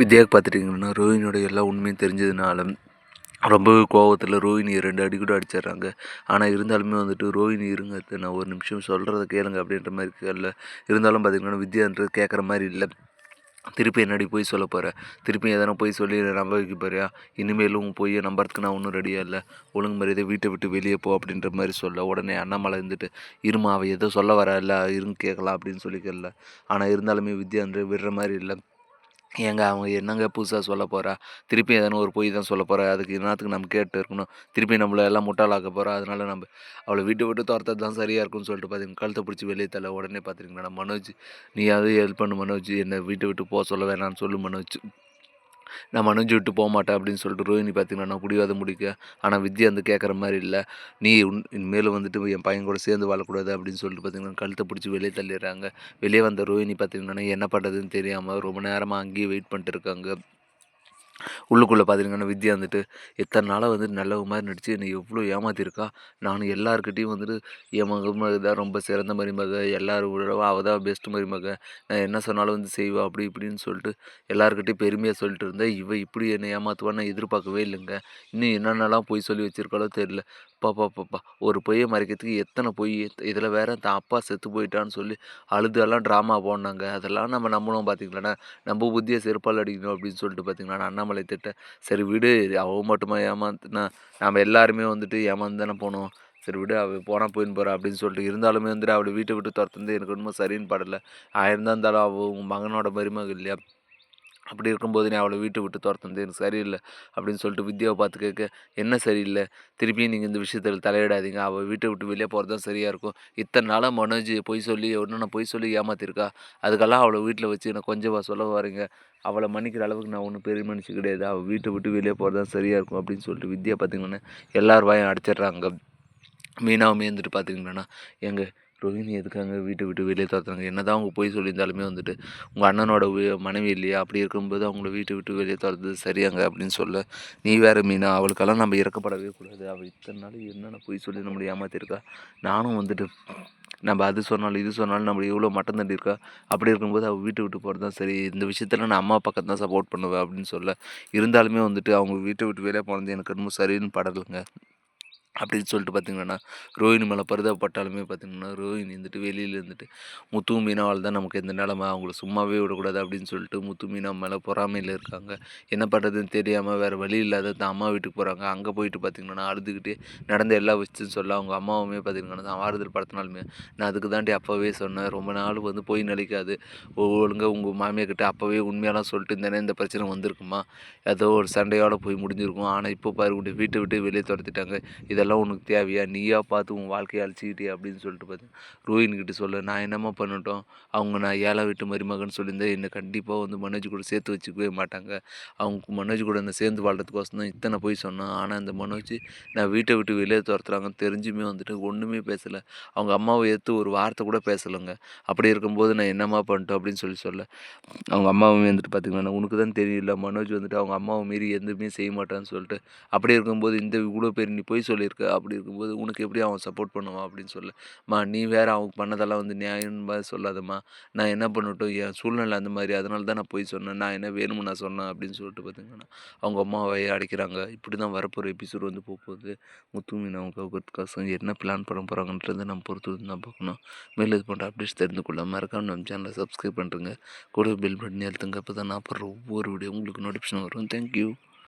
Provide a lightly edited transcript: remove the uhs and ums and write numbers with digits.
வித்யாவுக்கு பார்த்துட்டிங்கன்னா ரோஹினியோட எல்லா உண்மையும் தெரிஞ்சதுனால ரொம்பவே கோவத்தில் ரோஹினி 2 அடி கூட அடிச்சிடுறாங்க. ஆனால் இருந்தாலுமே வந்துட்டு ரோஹினி இருங்க நான் ஒரு நிமிஷம் சொல்கிறத கேளுங்க அப்படின்ற மாதிரி இருக்கல. இருந்தாலும் பார்த்திங்கன்னா வித்யான்றது கேட்குற மாதிரி இல்லை. திருப்பி என்னடி போய் சொல்ல போகிற, திருப்பி எதனா போய் சொல்லி நம்ப வைக்க போறியா, இனிமேலும் போய் நம்புறதுக்கு நான் ஒன்றும் ரெடியாக இல்லை, ஒழுங்கு மரியாதை வீட்டை விட்டு வெளியே போ அப்படின்ற மாதிரி சொல்ல உடனே அண்ணாமலை இருந்துட்டு இருமா அவள் ஏதோ சொல்ல வர இல்லை இருங்க கேட்கலாம் அப்படின்னு சொல்லிக்கல. ஆனால் இருந்தாலுமே வித்யான்ற விடுற மாதிரி இல்லை. ஏங்க அவங்க என்னங்க புதுசாக சொல்ல போகிறா, திருப்பி எதனா ஒரு பொய் தான் சொல்ல போகிறா, அதுக்கு என்னத்துக்கு நம்ம கேட்டு இருக்கணும், திருப்பி நம்மள எல்லாம் முட்டாளாக்க போகிறா, அதனால் நம்ம அவளை வீட்டை விட்டு துரத்தது தான் சரியாக இருக்கும்னு சொல்லிட்டு பார்த்தீங்கன்னா கழுத்தை பிடிச்சி வெளியே தள்ள. உடனே பார்த்துருக்கீங்களா மனோஜ், நீயாவது ஹெல்ப் பண்ணு மனோஜ், என்னை வீட்டை விட்டு போக சொல்ல வேணான்னு சொல்லு மனோஜ், நான் மனோஜ் விட்டு போக மாட்டேன் அப்படின்னு சொல்லிட்டு ரோஹினி பார்த்திங்கன்னா நான் பிடிவாத முடிக்க. ஆனால் வித்யா வந்து கேட்குற மாதிரி இல்லை, நீ இனிமேல் வந்துட்டு என் பையன் கூட சேர்ந்து வாழக்கூடாது அப்படின்னு சொல்லிட்டு பார்த்திங்கன்னா கழுத்தை பிடிச்சி வெளியே தள்ளிடுறாங்க. வெளியே வந்த ரோஹினி பார்த்திங்கன்னா என்ன பண்ணுறதுன்னு தெரியாமல் ரொம்ப நேரமாக அங்கேயே வெயிட் பண்ணிட்டு இருக்காங்க. உள்ளுக்குள்ளே பார்த்திங்கன்னா வித்யா வந்துட்டு எத்தனை நாளாக வந்துட்டு நல்லவ மாதிரி நடித்து என்னை எவ்வளோ ஏமாற்றிருக்கா, நானும் எல்லாருக்கிட்டையும் வந்துட்டு என் மருமக தான் ரொம்ப சிறந்த மருமக, எல்லாரோட அவள் தான் பெஸ்ட் மருமக, நான் என்ன சொன்னாலும் வந்து செய்வா அப்படி இப்படின்னு சொல்லிட்டு எல்லாருக்கிட்டையும் பெருமையாக சொல்லிட்டு இருந்தேன். இப்படி என்னை ஏமாற்றுவான்னு நான் எதிர்பார்க்கவே இல்லைங்க. இன்னும் என்னென்னலாம் பொய் சொல்லி வச்சுருக்காளோ தெரியல. பாப்பா ஒரு பொய்யை மறைக்கிறதுக்கு எத்தனை பொய், இதில் வேற தான் அப்பா செத்து போயிட்டான்னு சொல்லி அழுதெல்லாம் ட்ராமா போனாங்க. அதெல்லாம் நம்ம நம்பணும் பார்த்திங்களாண்ணா, நம்ம புத்தியை செருப்பால் அடிக்கணும் அப்படின்னு சொல்லிட்டு பார்த்திங்களா அண்ணாமலை திட்ட. சரி விடு, அவள் மட்டுமா ஏமாத்துனா, நம்ம எல்லாருமே வந்துட்டு ஏமாந்து தானே போனோம், சரி விடு அவள் போனால் போயின்னு போகிறா அப்படின்னு சொல்லிட்டு. இருந்தாலுமே வந்துட்டு அவளை வீட்டை விட்டு துரத்துந்து எனக்கு ஒன்றும் சரின்னு படலை. ஆயிரம் இருந்தாலும் அவள் உங்கள் மகனோட மருமக இல்லையா, அப்படி இருக்கும்போது நீ அவளை வீட்டை விட்டு துரத்துனது எனக்கு சரியில்லை அப்படின்னு சொல்லிட்டு வித்யாவை பார்த்து கேட்க, என்ன சரியில்லை, திருப்பியும் நீங்கள் இந்த விஷயத்தில் தலையிடாதீங்க, அவள் வீட்டை விட்டு வெளியே போகிறது தான் சரியாக இருக்கும், இத்தனை நாளாக மனோஜ் பொய் சொல்லி ஒன்று நான் பொய் சொல்லி ஏமாத்திருக்கா, அதுக்கெல்லாம் அவளை வீட்டில் வச்சு நான் கொஞ்சம் சொல்ல வரீங்க, அவளை மன்னிக்கிற அளவுக்கு நான் ஒன்றும் பெரிய மனுஷன் கிடையாது, அவள் வீட்டை விட்டு வெளியே போகிறது தான் சரியாக இருக்கும் அப்படின்னு சொல்லிட்டு வித்யா பார்த்திங்கன்னா எல்லார் வாயும் அடைச்சிட்றாங்க. மீனாவுமே வந்துட்டு பார்த்திங்கன்னா எங்கள் ரோஹினி எதுக்காங்க வீட்டை விட்டு வெளியே துரத்துறாங்க, என்ன தான் அவங்க போய் சொல்லியிருந்தாலுமே வந்துட்டு உங்கள் அண்ணனோட மனைவி இல்லையா, அப்படி இருக்கும்போது அவங்கள வீட்டை விட்டு வெளியே துரத்துறது சரியாங்க அப்படின்னு சொல்ல, நீ வேறு மீனா, அவளுக்கெல்லாம் நம்ம இறக்கப்படவே கூடாது, அவள் இத்தனை நாள் என்னென்ன போய் சொல்லி நம்மளை ஏமாற்றிருக்கா, நானும் வந்துட்டு நம்ம அது சொன்னாலும் இது சொன்னாலும் நம்மளை எவ்வளோ மட்டம் தண்டியிருக்கா, அப்படி இருக்கும்போது அவள் வீட்டை விட்டு போகிறது தான் சரி, இந்த விஷயத்தில் நான் அம்மா பக்கம் தான் சப்போர்ட் பண்ணுவேன் அப்படின்னு சொல்ல, இருந்தாலுமே வந்துட்டு அவங்க வீட்டை விட்டு வெளியே போனது எனக்கு ரொம்ப சரின்னு படலைங்க அப்படின்னு சொல்லிட்டு பார்த்திங்கன்னா ரோஹினி மேலே பரிதாபப்பட்டாலுமே பார்த்திங்கன்னா ரோஹினி வந்துட்டு வெளியில் இருந்துட்டு முத்து மீனாவால் தான் நமக்கு எந்த நிலமை, அவங்கள சும்மாவே விடக்கூடாது அப்படின்னு சொல்லிட்டு முத்து மீனா மேலே பொறாமையில் இருக்காங்க. என்ன பண்ணுறதுன்னு தெரியாமல் வேறு வழி இல்லாத தான் அம்மா வீட்டுக்கு போகிறாங்க. அங்கே போயிட்டு பார்த்திங்கன்னா அழுதுகிட்டே நடந்த எல்லா விஷயத்தையும் சொல்ல, அவங்க அம்மாவுமே பார்த்திங்கன்னா தான் ஆறுதல் படுத்தினாலுமே நான் அதுக்கு தாண்டி அப்போவே சொன்னேன், ரொம்ப நாள் வந்து போய் நினைக்காது, ஒழுங்காக உங்கள் மாமியார்கிட்ட அப்போவே உண்மையெல்லாம் சொல்லிட்டு இருந்தேனே இந்த பிரச்சனை வந்திருக்குமா, ஏதோ ஒரு சண்டையோடு போய் முடிஞ்சிருக்கும், ஆனால் இப்போ பாரு வீட்டை விட்டு வெளியே துரத்திட்டாங்க, இதெல்லாம் உனக்கு தேவையா, நீயா பார்த்து உன் வாழ்க்கையை அழிச்சிக்கிட்டே அப்படின்னு சொல்லிட்டு பார்த்தேன். ரோஹின்கிட்ட சொல்ல, நான் என்னம்மா பண்ணட்டும், அவங்க நான் ஏழை வீட்டு மருமகன்னு சொல்லியிருந்தேன், என்னை கண்டிப்பாக வந்து மனோஜ் கூட சேர்த்து வச்சுக்கவே மாட்டாங்க, அவங்க மனோஜ் கூட இந்த சேர்ந்து வாழ்றதுக்கோசம் தான் இத்தனை போய் சொன்னான், ஆனால் இந்த மனோஜ் நான் வீட்டை விட்டு வெளியே துரத்துறாங்கன்னு தெரிஞ்சுமே வந்துட்டு ஒன்றுமே பேசலை, அவங்க அம்மாவை எடுத்து ஒரு வார்த்தை கூட பேசலைங்க, அப்படி இருக்கும்போது நான் என்னம்மா பண்ணிட்டோம் அப்படின்னு சொல்ல, அவங்க அம்மாவுமே வந்துட்டு பார்த்திங்கன்னா உனக்கு தான் தெரியல, மனோஜ் வந்துட்டு அவங்க அம்மாவை மீறி எதுவுமே செய்ய மாட்டான்னு சொல்லிட்டு, அப்படி இருக்கும்போது இந்த இவ்வளோ பேர் நீ போய் சொல்லியிருக்க, அப்படி இருக்கும்போது உனக்கு எப்படி அவன் சப்போர்ட் பண்ணுவான் அப்படின்னு சொல்ல, நீ வேறு அவங்க பண்ணதெல்லாம் வந்து நியாயம்னு மாதிரி சொல்லாதம்மா, நான் என்ன பண்ணட்டும், என் சூழ்நிலை அந்த மாதிரி, அதனால தான் நான் போய் சொன்னேன், நான் என்ன வேணும்னு நான் சொன்னேன் அப்படின்னு சொல்லிட்டு பார்த்திங்கன்னா அவங்க அம்மாவை அடைக்கிறாங்க. இப்படி தான் வரப்போகிற எபிசோடு வந்து போகுது. முத்து மீன் அவங்க கவுக்கிறதுக்காக என்ன பிளான் பண்ண போகிறாங்கன்றதை நம்ம பொறுத்து தான் பார்க்கணும். மேலும் இது போன்ற அப்டேட்ஸ் தெரிந்து கொள்ள மறக்காம நம்ம சேனலை சப்ஸ்கிரைப் பண்ணுறேங்க, கூட பெல் பட்டன் அழுத்துங்க, அப்போ தான் நான் போடுற ஒவ்வொரு வீடியோ உங்களுக்கு நோட்டிஃபிகேஷன் வரும். தேங்க்யூ.